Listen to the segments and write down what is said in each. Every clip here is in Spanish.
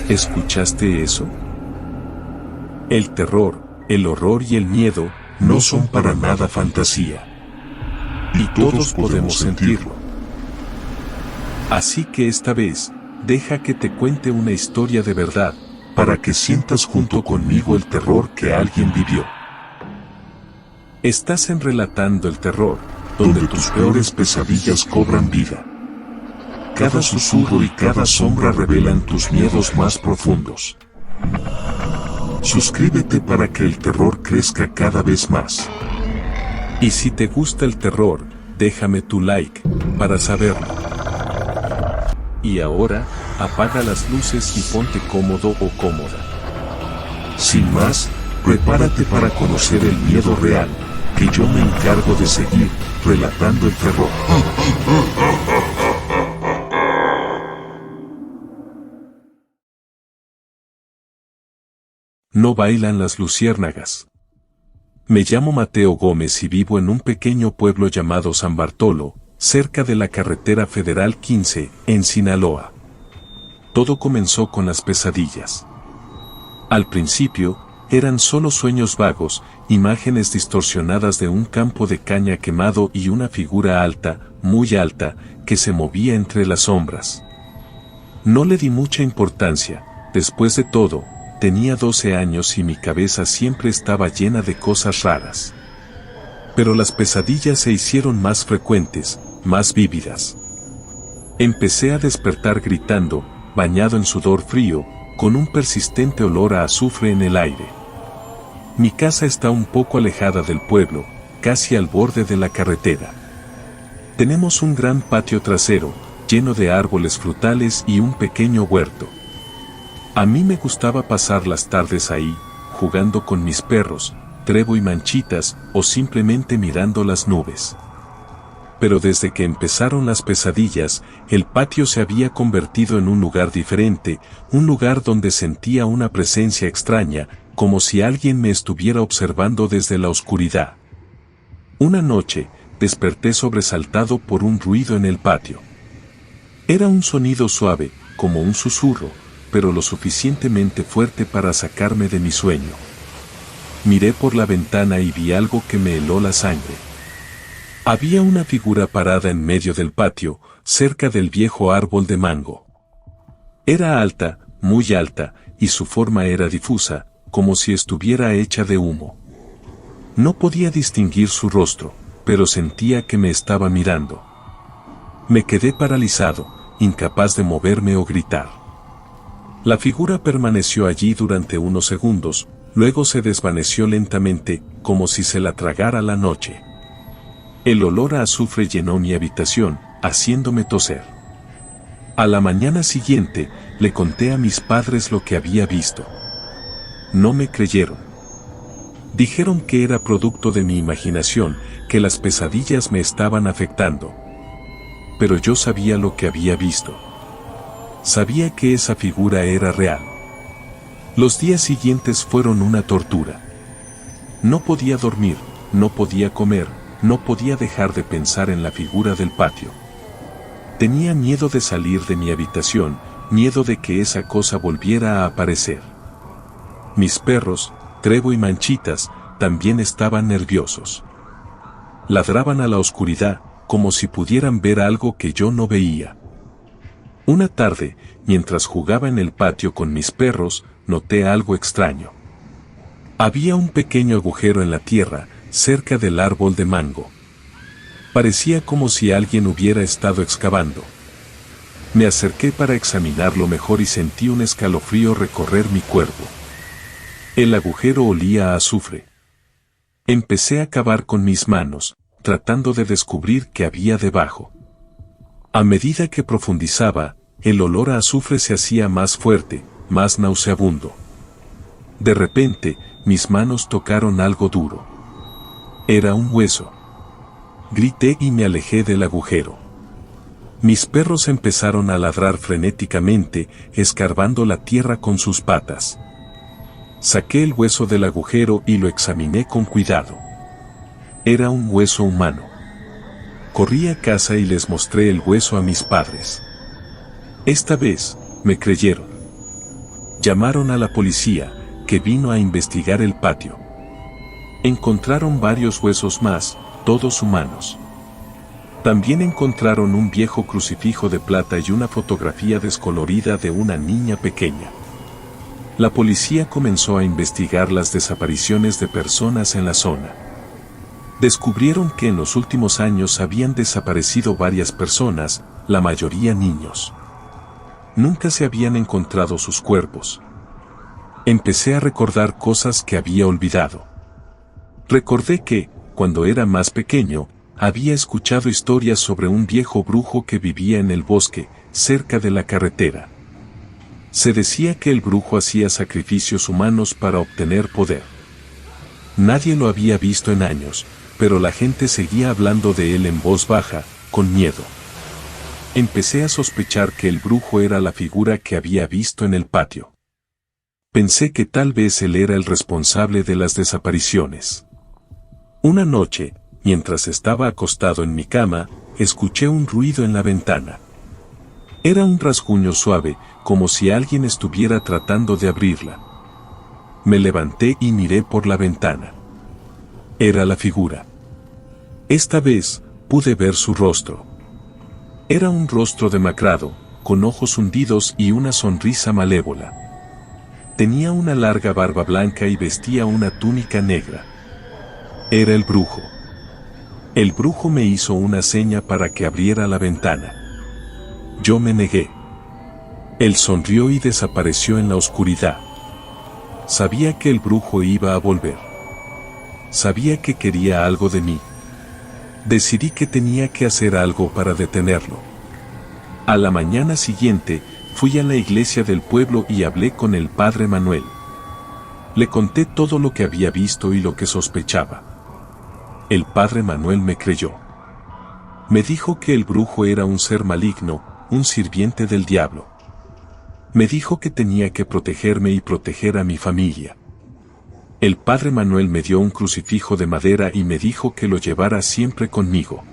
¿Escuchaste eso? El terror, el horror y el miedo no son para nada fantasía. Y todos podemos sentirlo. Así que esta vez, deja que te cuente una historia de verdad, para que sientas junto conmigo el terror que alguien vivió. Estás en Relatando el Terror, donde tus peores pesadillas cobran vida. Cada susurro y cada sombra revelan tus miedos más profundos. Suscríbete para que el terror crezca cada vez más. Y si te gusta el terror, déjame tu like, para saberlo. Y ahora, apaga las luces y ponte cómodo o cómoda. Sin más, prepárate para conocer el miedo real, que yo me encargo de seguir, relatando el terror. No bailan las luciérnagas. Me llamo Mateo Gómez y vivo en un pequeño pueblo llamado San Bartolo, cerca de la carretera federal 15, en Sinaloa. Todo comenzó con las pesadillas. Al principio, eran solo sueños vagos, imágenes distorsionadas de un campo de caña quemado y una figura alta, muy alta, que se movía entre las sombras. No le di mucha importancia, después de todo, tenía 12 años y mi cabeza siempre estaba llena de cosas raras. Pero las pesadillas se hicieron más frecuentes, más vívidas. Empecé a despertar gritando, bañado en sudor frío, con un persistente olor a azufre en el aire. Mi casa está un poco alejada del pueblo, casi al borde de la carretera. Tenemos un gran patio trasero, lleno de árboles frutales y un pequeño huerto. A mí me gustaba pasar las tardes ahí, jugando con mis perros, Trevo y Manchitas, o simplemente mirando las nubes. Pero desde que empezaron las pesadillas, el patio se había convertido en un lugar diferente, un lugar donde sentía una presencia extraña, como si alguien me estuviera observando desde la oscuridad. Una noche, desperté sobresaltado por un ruido en el patio. Era un sonido suave, como un susurro, pero lo suficientemente fuerte para sacarme de mi sueño. Miré por la ventana y vi algo que me heló la sangre. Había una figura parada en medio del patio, cerca del viejo árbol de mango. Era alta, muy alta, y su forma era difusa, como si estuviera hecha de humo. No podía distinguir su rostro, pero sentía que me estaba mirando. Me quedé paralizado, incapaz de moverme o gritar. La figura permaneció allí durante unos segundos, luego se desvaneció lentamente, como si se la tragara la noche. El olor a azufre llenó mi habitación, haciéndome toser. A la mañana siguiente, le conté a mis padres lo que había visto. No me creyeron. Dijeron que era producto de mi imaginación, que las pesadillas me estaban afectando. Pero yo sabía lo que había visto. Sabía que esa figura era real. Los días siguientes fueron una tortura. No podía dormir, no podía comer, no podía dejar de pensar en la figura del patio. Tenía miedo de salir de mi habitación, miedo de que esa cosa volviera a aparecer. Mis perros, Trevo y Manchitas, también estaban nerviosos. Ladraban a la oscuridad, como si pudieran ver algo que yo no veía. Una tarde, mientras jugaba en el patio con mis perros, noté algo extraño. Había un pequeño agujero en la tierra, cerca del árbol de mango. Parecía como si alguien hubiera estado excavando. Me acerqué para examinarlo mejor y sentí un escalofrío recorrer mi cuerpo. El agujero olía a azufre. Empecé a cavar con mis manos, tratando de descubrir qué había debajo. A medida que profundizaba, el olor a azufre se hacía más fuerte, más nauseabundo. De repente, mis manos tocaron algo duro. Era un hueso. Grité y me alejé del agujero. Mis perros empezaron a ladrar frenéticamente, escarbando la tierra con sus patas. Saqué el hueso del agujero y lo examiné con cuidado. Era un hueso humano. Corrí a casa y les mostré el hueso a mis padres. Esta vez, me creyeron. Llamaron a la policía, que vino a investigar el patio. Encontraron varios huesos más, todos humanos. También encontraron un viejo crucifijo de plata y una fotografía descolorida de una niña pequeña. La policía comenzó a investigar las desapariciones de personas en la zona. Descubrieron que en los últimos años habían desaparecido varias personas, la mayoría niños. Nunca se habían encontrado sus cuerpos. Empecé a recordar cosas que había olvidado. Recordé que, cuando era más pequeño, había escuchado historias sobre un viejo brujo que vivía en el bosque, cerca de la carretera. Se decía que el brujo hacía sacrificios humanos para obtener poder. Nadie lo había visto en años, pero la gente seguía hablando de él en voz baja, con miedo. Empecé a sospechar que el brujo era la figura que había visto en el patio. Pensé que tal vez él era el responsable de las desapariciones. Una noche, mientras estaba acostado en mi cama, escuché un ruido en la ventana. Era un rasguño suave, como si alguien estuviera tratando de abrirla. Me levanté y miré por la ventana. Era la figura. Esta vez, pude ver su rostro. Era un rostro demacrado, con ojos hundidos y una sonrisa malévola. Tenía una larga barba blanca y vestía una túnica negra. Era el brujo. El brujo me hizo una seña para que abriera la ventana. Yo me negué. Él sonrió y desapareció en la oscuridad. Sabía que el brujo iba a volver. Sabía que quería algo de mí. Decidí que tenía que hacer algo para detenerlo. A la mañana siguiente, fui a la iglesia del pueblo y hablé con el padre Manuel. Le conté todo lo que había visto y lo que sospechaba. El padre Manuel me creyó. Me dijo que el brujo era un ser maligno, un sirviente del diablo. Me dijo que tenía que protegerme y proteger a mi familia. El padre Manuel me dio un crucifijo de madera y me dijo que lo llevara siempre conmigo.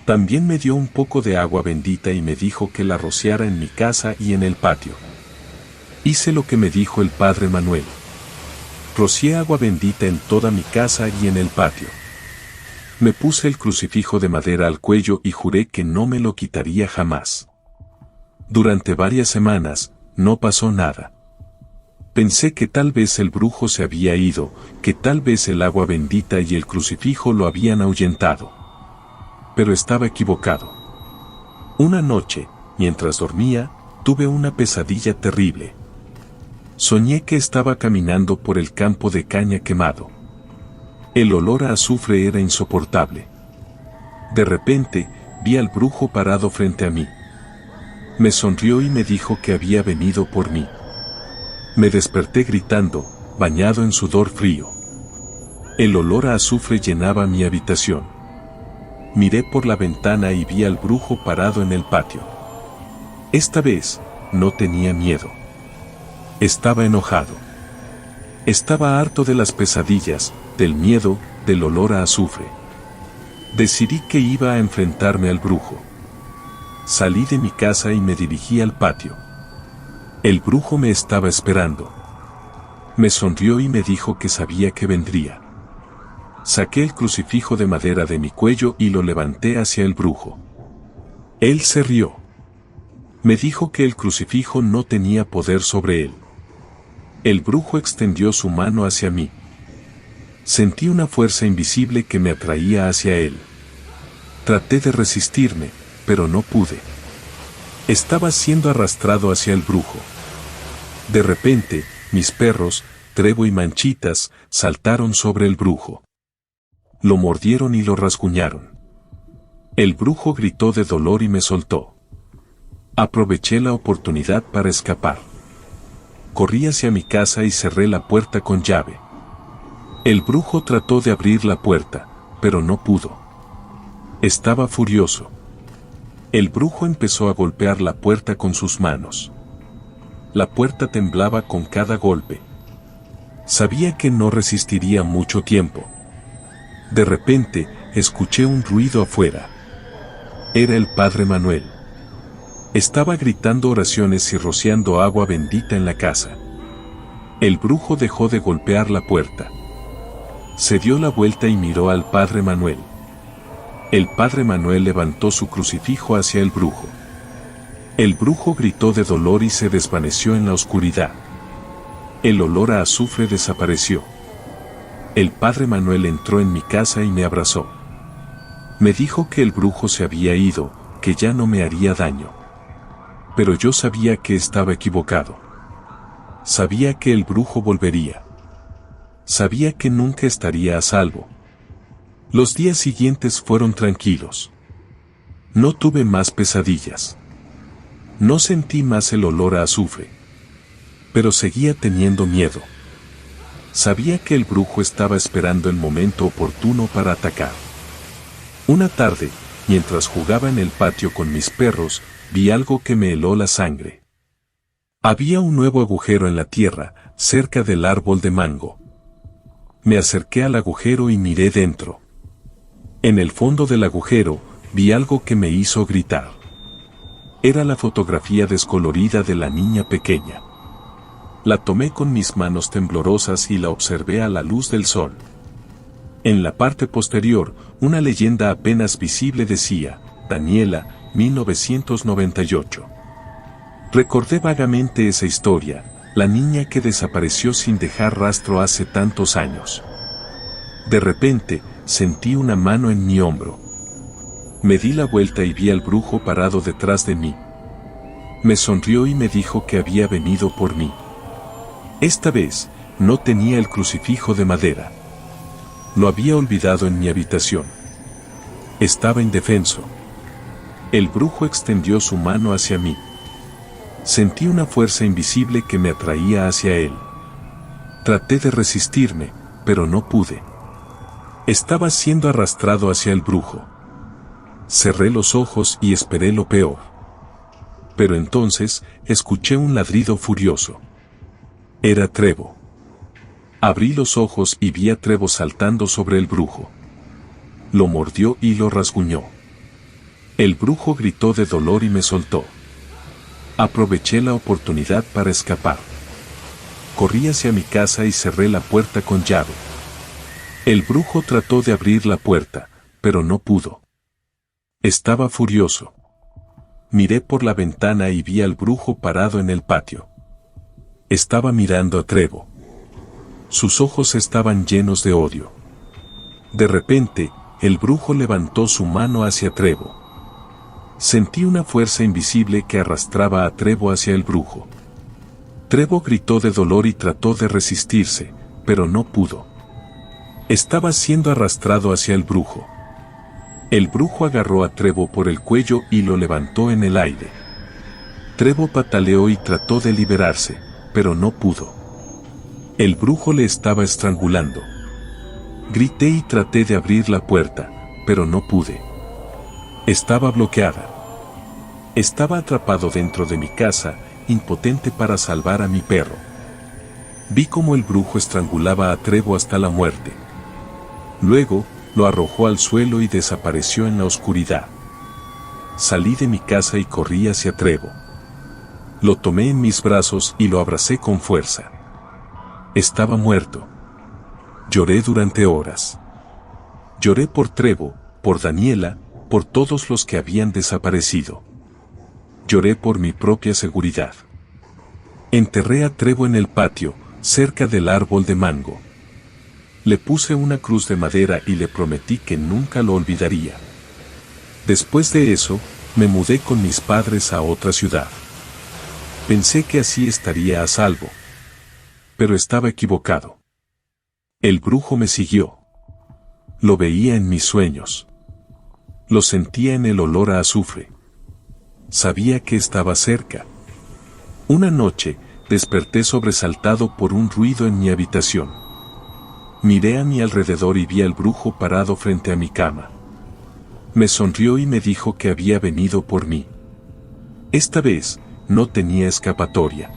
También me dio un poco de agua bendita y me dijo que la rociara en mi casa y en el patio. Hice lo que me dijo el padre Manuel. Rocié agua bendita en toda mi casa y en el patio. Me puse el crucifijo de madera al cuello y juré que no me lo quitaría jamás. Durante varias semanas, no pasó nada. Pensé que tal vez el brujo se había ido, que tal vez el agua bendita y el crucifijo lo habían ahuyentado. Pero estaba equivocado. Una noche, mientras dormía, tuve una pesadilla terrible. Soñé que estaba caminando por el campo de caña quemado. El olor a azufre era insoportable. De repente, vi al brujo parado frente a mí. Me sonrió y me dijo que había venido por mí. Me desperté gritando, bañado en sudor frío. El olor a azufre llenaba mi habitación. Miré por la ventana y vi al brujo parado en el patio. Esta vez, no tenía miedo. Estaba enojado. Estaba harto de las pesadillas, del miedo, del olor a azufre. Decidí que iba a enfrentarme al brujo. Salí de mi casa y me dirigí al patio. El brujo me estaba esperando. Me sonrió y me dijo que sabía que vendría. Saqué el crucifijo de madera de mi cuello y lo levanté hacia el brujo. Él se rió. Me dijo que el crucifijo no tenía poder sobre él. El brujo extendió su mano hacia mí. Sentí una fuerza invisible que me atraía hacia él. Traté de resistirme, pero no pude. Estaba siendo arrastrado hacia el brujo. De repente, mis perros, Trevo y Manchitas, saltaron sobre el brujo. Lo mordieron y lo rasguñaron. El brujo gritó de dolor y me soltó. Aproveché la oportunidad para escapar. Corrí hacia mi casa y cerré la puerta con llave. El brujo trató de abrir la puerta, pero no pudo. Estaba furioso. El brujo empezó a golpear la puerta con sus manos. La puerta temblaba con cada golpe. Sabía que no resistiría mucho tiempo. De repente, escuché un ruido afuera. Era el padre Manuel. Estaba gritando oraciones y rociando agua bendita en la casa. El brujo dejó de golpear la puerta. Se dio la vuelta y miró al padre Manuel. El padre Manuel levantó su crucifijo hacia el brujo. El brujo gritó de dolor y se desvaneció en la oscuridad. El olor a azufre desapareció. El padre Manuel entró en mi casa y me abrazó. Me dijo que el brujo se había ido, que ya no me haría daño. Pero yo sabía que estaba equivocado. Sabía que el brujo volvería. Sabía que nunca estaría a salvo. Los días siguientes fueron tranquilos. No tuve más pesadillas. No sentí más el olor a azufre. Pero seguía teniendo miedo. Sabía que el brujo estaba esperando el momento oportuno para atacar. Una tarde, mientras jugaba en el patio con mis perros, vi algo que me heló la sangre. Había un nuevo agujero en la tierra, cerca del árbol de mango. Me acerqué al agujero y miré dentro. En el fondo del agujero, vi algo que me hizo gritar. Era la fotografía descolorida de la niña pequeña. La tomé con mis manos temblorosas y la observé a la luz del sol. En la parte posterior, una leyenda apenas visible decía, Daniela, 1998. Recordé vagamente esa historia, la niña que desapareció sin dejar rastro hace tantos años. De repente, sentí una mano en mi hombro. Me di la vuelta y vi al brujo parado detrás de mí. Me sonrió y me dijo que había venido por mí. Esta vez, no tenía el crucifijo de madera. Lo había olvidado en mi habitación. Estaba indefenso. El brujo extendió su mano hacia mí. Sentí una fuerza invisible que me atraía hacia él. Traté de resistirme, pero no pude. Estaba siendo arrastrado hacia el brujo. Cerré los ojos y esperé lo peor. Pero entonces, escuché un ladrido furioso. Era Trevo. Abrí los ojos y vi a Trevo saltando sobre el brujo. Lo mordió y lo rasguñó. El brujo gritó de dolor y me soltó. Aproveché la oportunidad para escapar. Corrí hacia mi casa y cerré la puerta con llave. El brujo trató de abrir la puerta, pero no pudo. Estaba furioso. Miré por la ventana y vi al brujo parado en el patio. Estaba mirando a Trevo. Sus ojos estaban llenos de odio. De repente, el brujo levantó su mano hacia Trevo. Sentí una fuerza invisible que arrastraba a Trevo hacia el brujo. Trevo gritó de dolor y trató de resistirse, pero no pudo. Estaba siendo arrastrado hacia el brujo. El brujo agarró a Trevo por el cuello y lo levantó en el aire. Trevo pataleó y trató de liberarse, pero no pudo. El brujo le estaba estrangulando. Grité y traté de abrir la puerta, pero no pude. Estaba bloqueada. Estaba atrapado dentro de mi casa, impotente para salvar a mi perro. Vi cómo el brujo estrangulaba a Trevo hasta la muerte. Luego, lo arrojó al suelo y desapareció en la oscuridad. Salí de mi casa y corrí hacia Trevo. Lo tomé en mis brazos y lo abracé con fuerza. Estaba muerto. Lloré durante horas. Lloré por Trevo, por Daniela, por todos los que habían desaparecido. Lloré por mi propia seguridad. Enterré a Trevo en el patio, cerca del árbol de mango. Le puse una cruz de madera y le prometí que nunca lo olvidaría. Después de eso, me mudé con mis padres a otra ciudad. Pensé que así estaría a salvo. Pero estaba equivocado. El brujo me siguió. Lo veía en mis sueños. Lo sentía en el olor a azufre. Sabía que estaba cerca. Una noche, desperté sobresaltado por un ruido en mi habitación. Miré a mi alrededor y vi al brujo parado frente a mi cama. Me sonrió y me dijo que había venido por mí. Esta vez, no tenía escapatoria.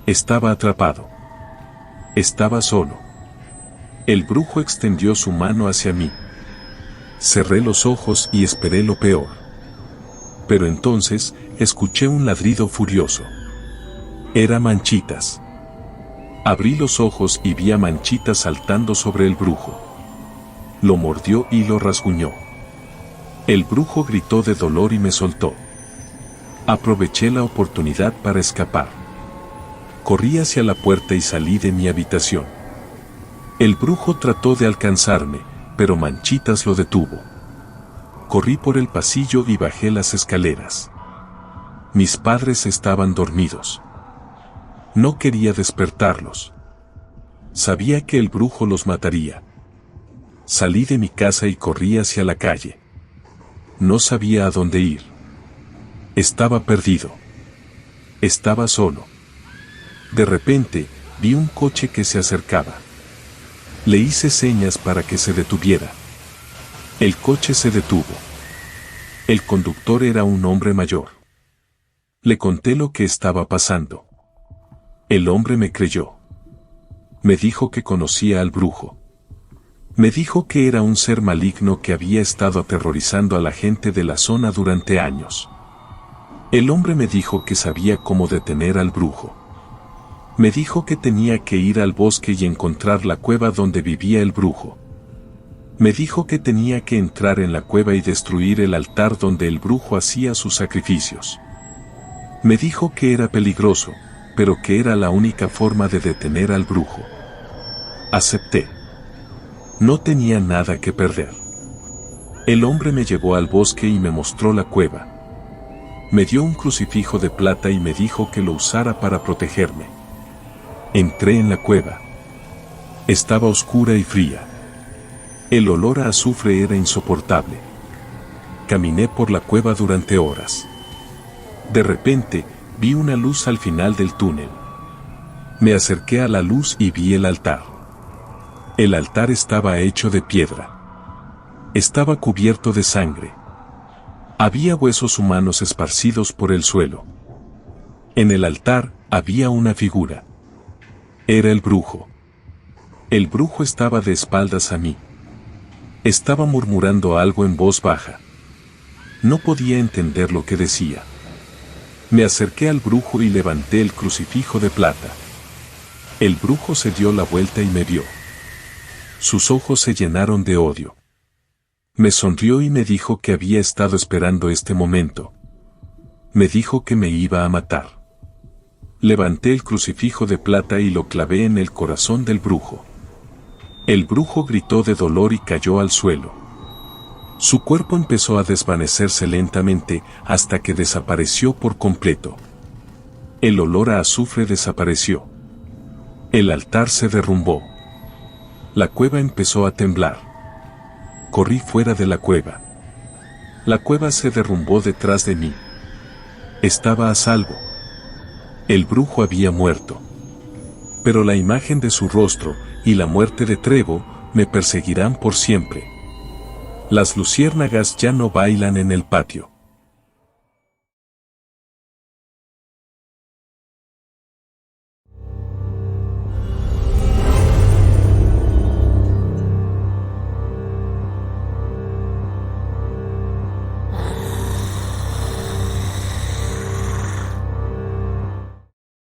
Estaba atrapado. Estaba solo. El brujo extendió su mano hacia mí. Cerré los ojos y esperé lo peor. Pero entonces, escuché un ladrido furioso. Era Manchitas. Abrí los ojos y vi a Manchitas saltando sobre el brujo. Lo mordió y lo rasguñó. El brujo gritó de dolor y me soltó. Aproveché la oportunidad para escapar. Corrí hacia la puerta y salí de mi habitación. El brujo trató de alcanzarme, pero Manchitas lo detuvo. Corrí por el pasillo y bajé las escaleras. Mis padres estaban dormidos. No quería despertarlos. Sabía que el brujo los mataría. Salí de mi casa y corrí hacia la calle. No sabía a dónde ir. Estaba perdido. Estaba solo. De repente, vi un coche que se acercaba. Le hice señas para que se detuviera. El coche se detuvo. El conductor era un hombre mayor. Le conté lo que estaba pasando. El hombre me creyó. Me dijo que conocía al brujo. Me dijo que era un ser maligno que había estado aterrorizando a la gente de la zona durante años. El hombre me dijo que sabía cómo detener al brujo. Me dijo que tenía que ir al bosque y encontrar la cueva donde vivía el brujo. Me dijo que tenía que entrar en la cueva y destruir el altar donde el brujo hacía sus sacrificios. Me dijo que era peligroso, pero que era la única forma de detener al brujo. Acepté. No tenía nada que perder. El hombre me llevó al bosque y me mostró la cueva. Me dio un crucifijo de plata y me dijo que lo usara para protegerme. Entré en la cueva. Estaba oscura y fría. El olor a azufre era insoportable. Caminé por la cueva durante horas. De repente, vi una luz al final del túnel. Me acerqué a la luz y vi el altar. El altar estaba hecho de piedra. Estaba cubierto de sangre. Había huesos humanos esparcidos por el suelo. En el altar había una figura. Era el brujo. El brujo estaba de espaldas a mí. Estaba murmurando algo en voz baja. No podía entender lo que decía. Me acerqué al brujo y levanté el crucifijo de plata. El brujo se dio la vuelta y me vio. Sus ojos se llenaron de odio. Me sonrió y me dijo que había estado esperando este momento. Me dijo que me iba a matar. Levanté el crucifijo de plata y lo clavé en el corazón del brujo. El brujo gritó de dolor y cayó al suelo. Su cuerpo empezó a desvanecerse lentamente hasta que desapareció por completo. El olor a azufre desapareció. El altar se derrumbó. La cueva empezó a temblar. Corrí fuera de la cueva. La cueva se derrumbó detrás de mí. Estaba a salvo. El brujo había muerto. Pero la imagen de su rostro y la muerte de Trevo me perseguirán por siempre. Las luciérnagas ya no bailan en el patio.